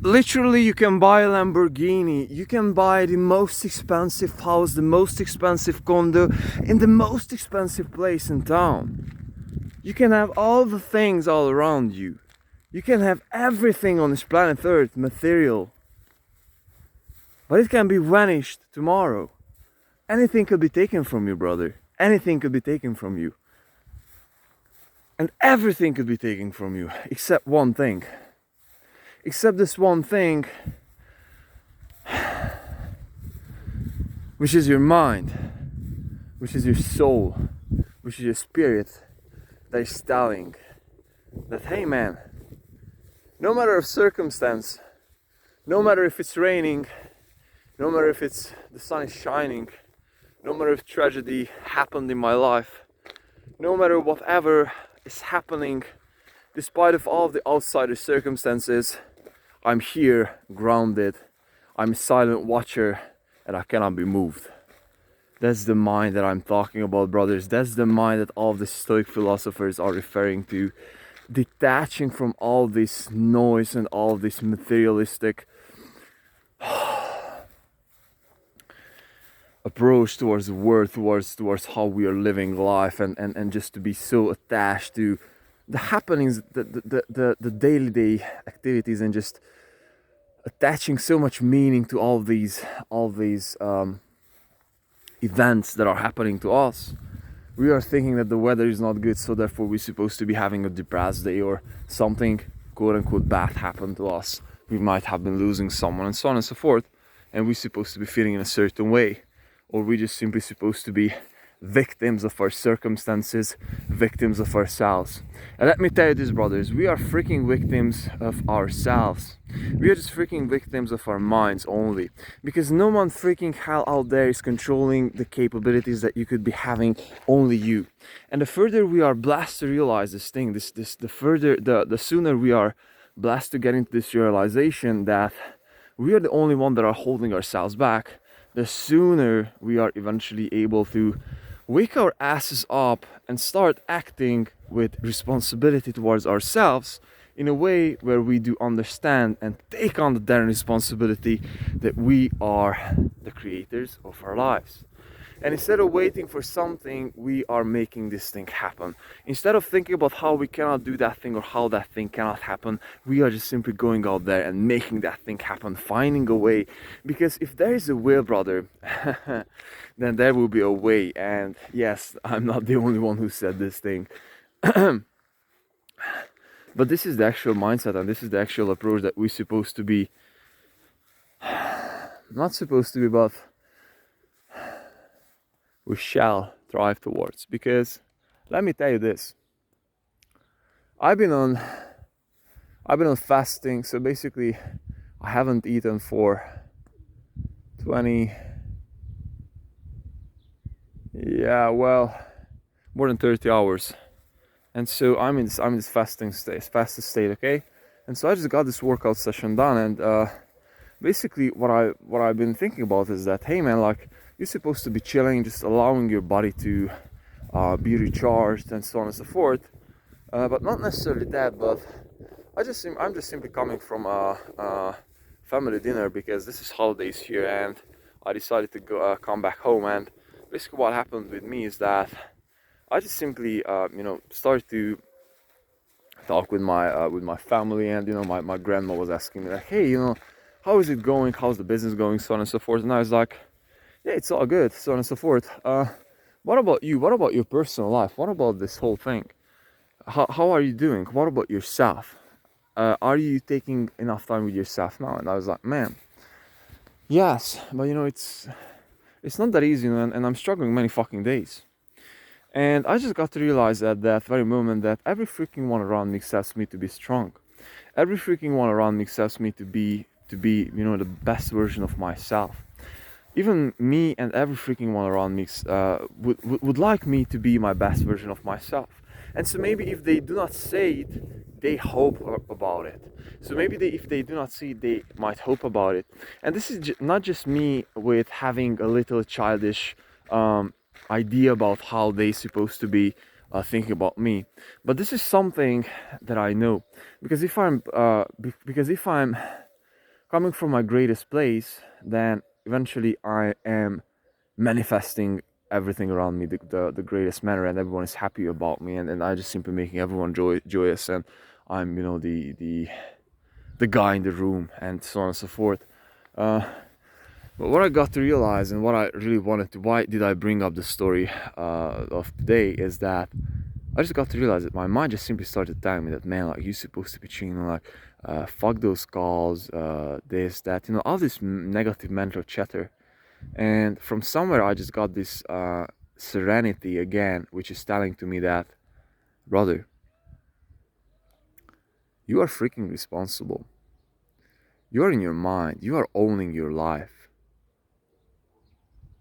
Literally, you can buy a Lamborghini, you can buy the most expensive house, the most expensive condo, in the most expensive place in town. You can have all the things all around you. You can have everything on this planet Earth, material. But it can be vanished tomorrow. Anything could be taken from you, brother. Anything could be taken from you. And everything could be taken from you, except one thing. Except this one thing, which is your mind, which is your soul, which is your spirit, that is telling that, hey man, no matter of circumstance, no matter if it's raining, no matter if the sun is shining, no matter if tragedy happened in my life, no matter whatever is happening, despite of all the outsider circumstances, I'm here, grounded, I'm a silent watcher, and I cannot be moved. That's the mind that I'm talking about, brothers. That's the mind that all the Stoic philosophers are referring to. Detaching from all this noise and all this materialistic approach towards the world, towards how we are living life, and just to be so attached to the happenings, the daily activities, and just attaching so much meaning to all these events that are happening to us. We are thinking that the weather is not good, so therefore we're supposed to be having a depressed day, or something quote unquote bad happened to us. We might have been losing someone, and so on and so forth, and we're supposed to be feeling in a certain way, or we're just simply supposed to be victims of our circumstances, victims of ourselves. And let me tell you this, brothers, we are freaking victims of ourselves. We are just freaking victims of our minds only, because no one freaking hell out there is controlling the capabilities that you could be having, only you. And the further we are blessed to realize this thing, the sooner we are blessed to get into this realization that we are the only one that are holding ourselves back, the sooner we are eventually able to wake our asses up and start acting with responsibility towards ourselves, in a way where we do understand and take on the damn responsibility that we are the creators of our lives. And instead of waiting for something, we are making this thing happen. Instead of thinking about how we cannot do that thing or how that thing cannot happen, we are just simply going out there and making that thing happen, finding a way. Because if there is a will, brother, then there will be a way. And yes, I'm not the only one who said this thing. But this is the actual mindset, and this is the actual approach that we're supposed to be, not supposed to be, but we shall thrive towards. Because let me tell you this, I've been on fasting, so basically I haven't eaten for more than 30 hours. And so I'm in this fasting state, okay? And so I just got this workout session done, and basically what I've been thinking about is that, hey man, like, you're supposed to be chilling, just allowing your body to be recharged and so on and so forth. But not necessarily that, but I'm just simply coming from a family dinner, because this is holidays here, and I decided to come back home. And basically what happened with me is that I just simply started to talk with my family, and my grandma was asking me like, hey, how is it going, how's the business going, so on and so forth. And I was like, yeah, it's all good, so on and so forth. What about you? What about your personal life? What about this whole thing? How are you doing? What about yourself? Are you taking enough time with yourself now? And I was like, man, yes, but it's not that easy, and I'm struggling many fucking days. And I just got to realize at that very moment that every freaking one around me accepts me to be strong. Every freaking one around me accepts me to be the best version of myself. Even me and every freaking one around me would like me to be my best version of myself. And so maybe if they do not say it, they hope about it. So maybe if they do not see it, they might hope about it. And this is not just me with having a little childish idea about how they're supposed to be thinking about me, but this is something that I know, because if I'm coming from my greatest place, then eventually I am manifesting everything around me the greatest manner, and everyone is happy about me, and I just simply making everyone joyous, and I'm, you know, the guy in the room, and so on and so forth. uh, but what I got to realize, and what I really wanted to, why did I bring up the story of today, is that I just got to realize that my mind just simply started telling me that, man, like, you're supposed to be chilling, like, fuck those calls, this, that, you know, all this negative mental chatter. And from somewhere, I just got this serenity again, which is telling to me that, brother, you are freaking responsible. You are in your mind. You are owning your life.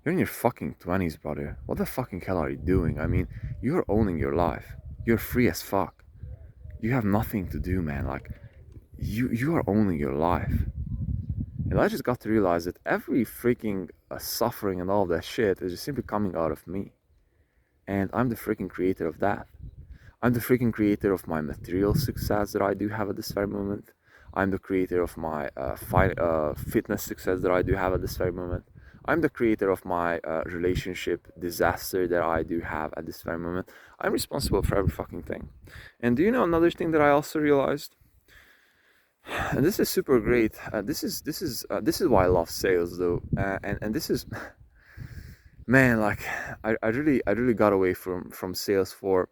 You're in your fucking 20s, brother. What the fucking hell are you doing? I mean, you're owning your life. You're free as fuck. You have nothing to do, man. Like, you are owning your life. And I just got to realize that every freaking suffering and all that shit is just simply coming out of me. And I'm the freaking creator of that. I'm the freaking creator of my material success that I do have at this very moment. I'm the creator of my fitness success that I do have at this very moment. I'm the creator of my relationship disaster that I do have at this very moment. I'm responsible for every fucking thing. And do you know another thing that I also realized? And this is super great. This is why I love sales, though. And this is, man, like, I really got away from sales for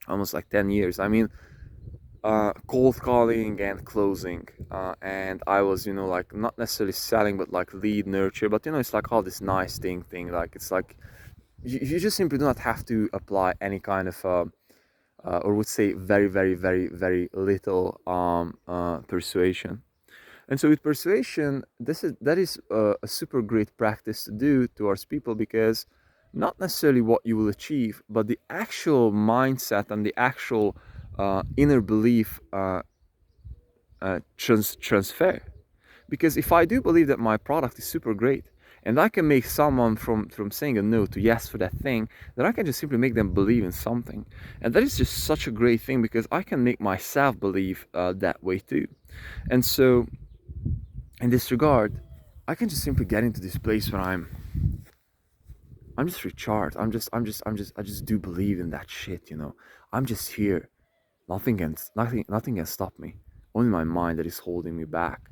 almost like 10 years. I mean, cold calling and closing, and I was, you know, like, not necessarily selling, but like lead nurture. But you know, it's like all this nice thing, like, it's like you just simply do not have to apply any kind of or would say very little persuasion. And so with persuasion, that is a super great practice to do towards people, because not necessarily what you will achieve, but the actual mindset and the actual inner belief transfer. Because if I do believe that my product is super great, and I can make someone from saying a no to yes for that thing, then I can just simply make them believe in something. And that is just such a great thing, because I can make myself believe that way too. And so in this regard, I can just simply get into this place where I'm just recharged. I just do believe in that shit, you know. I'm just here. Nothing can stop me. Only my mind that is holding me back.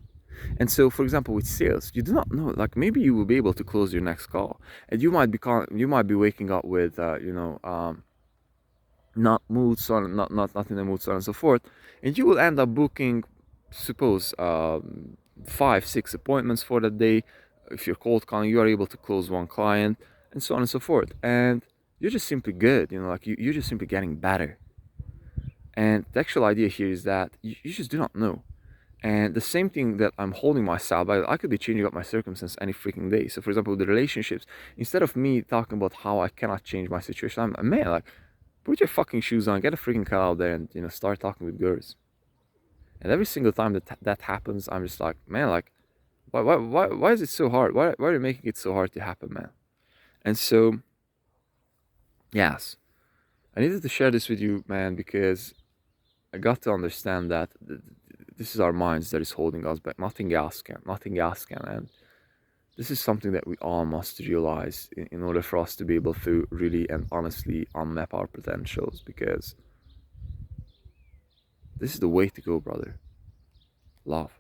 And so, for example, with sales, you do not know. Like, maybe you will be able to close your next call, and you might be waking up with not mood, so on, not in the mood, so on and so forth, and you will end up booking, suppose, 5 6 appointments for that day. If you're cold calling, you are able to close one client, and so on and so forth, and you're just simply good, you know, like, you're just simply getting better. And the actual idea here is that you just do not know. And the same thing that I'm holding myself by, I could be changing up my circumstance any freaking day. So, for example, with the relationships, instead of me talking about how I cannot change my situation, I'm, man, like, put your fucking shoes on, get a freaking car out there, and, you know, start talking with girls. And every single time that happens, I'm just like, man, like, why is it so hard? Why are you making it so hard to happen, man? And so, yes, I needed to share this with you, man, because I got to understand that this is our minds that is holding us back. Nothing else can. And this is something that we all must realize in order for us to be able to really and honestly unmap our potentials, because this is the way to go, brother. Love.